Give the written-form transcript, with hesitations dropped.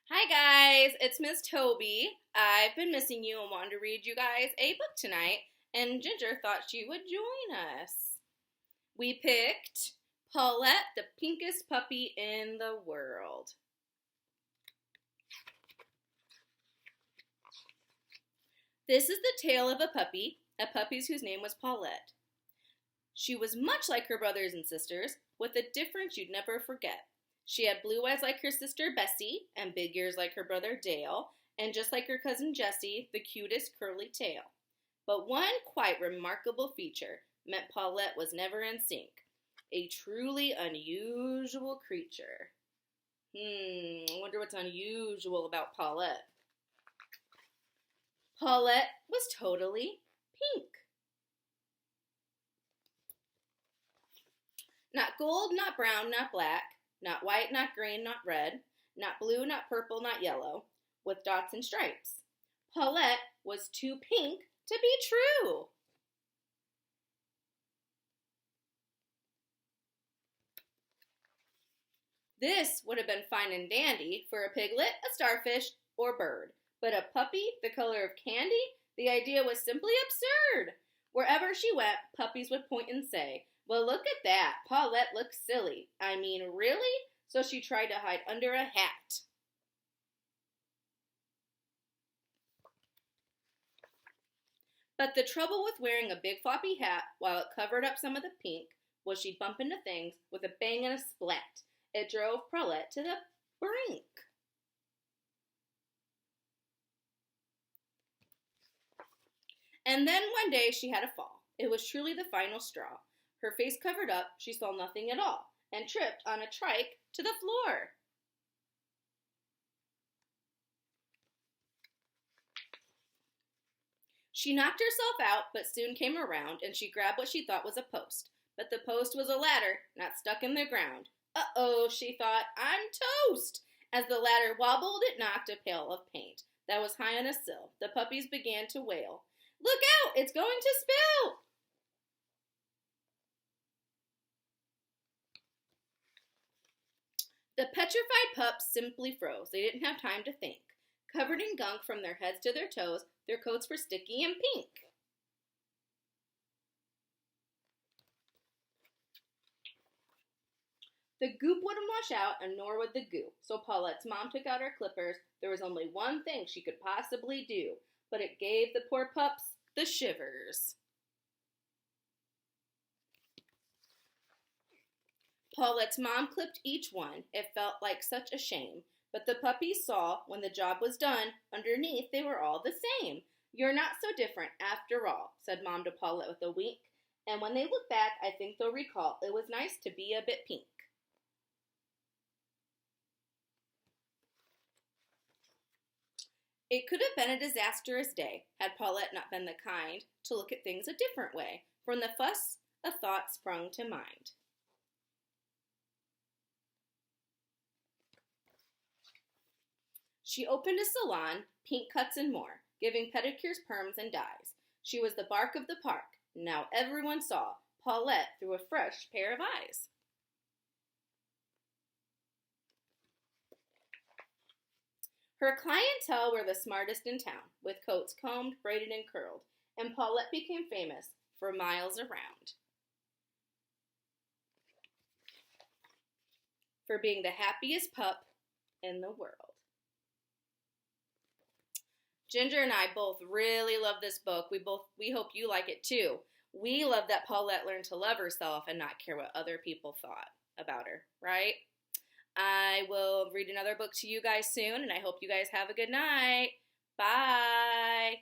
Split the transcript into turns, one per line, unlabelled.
Hi guys, it's Miss Toby. I've been missing you and wanted to read you guys a book tonight, and Ginger thought she would join us. We picked Paulette, the pinkest puppy in the world. This is the tale of a puppy whose name was Paulette. She was much like her brothers and sisters, with a difference you'd never forget. She had blue eyes like her sister Bessie, and big ears like her brother Dale, and just like her cousin Jessie, the cutest curly tail. But one quite remarkable feature meant Paulette was never in sync. A truly unusual creature. I wonder what's unusual about Paulette. Paulette was totally pink. Not gold, not brown, not black, not white, not green, not red, not blue, not purple, not yellow, with dots and stripes. Paulette was too pink to be true. This would have been fine and dandy for a piglet, a starfish, or bird. But a puppy the color of candy? The idea was simply absurd. Wherever she went, puppies would point and say, "Well, look at that. Paulette looks silly. I mean, really?" So she tried to hide under a hat. But the trouble with wearing a big floppy hat while it covered up some of the pink was she'd bump into things with a bang and a splat. It drove Paulette to the brink. And then one day she had a fall. It was truly the final straw. Her face covered up, she saw nothing at all, and tripped on a trike to the floor. She knocked herself out, but soon came around, and she grabbed what she thought was a post. But the post was a ladder, not stuck in the ground. Uh-oh, she thought, I'm toast! As the ladder wobbled, it knocked a pail of paint that was high on a sill. The puppies began to wail. Look out, it's going to spill! The petrified pups simply froze. They didn't have time to think. Covered in gunk from their heads to their toes, their coats were sticky and pink. The goop wouldn't wash out, and nor would the goo. So Paulette's mom took out her clippers. There was only one thing she could possibly do, but it gave the poor pups the shivers. Paulette's mom clipped each one. It felt like such a shame. But the puppies saw, when the job was done, underneath they were all the same. You're not so different, after all, said Mom to Paulette with a wink. And when they look back, I think they'll recall it was nice to be a bit pink. It could have been a disastrous day had Paulette not been the kind to look at things a different way. From the fuss, a thought sprung to mind. She opened a salon, pink cuts and more, giving pedicures, perms, and dyes. She was the bark of the park. Now everyone saw Paulette through a fresh pair of eyes. Her clientele were the smartest in town, with coats combed, braided, and curled, and Paulette became famous for miles around for being the happiest pup in the world. Ginger and I both really love this book. We hope you like it too. We love that Paulette learned to love herself and not care what other people thought about her, right? I will read another book to you guys soon, and I hope you guys have a good night. Bye.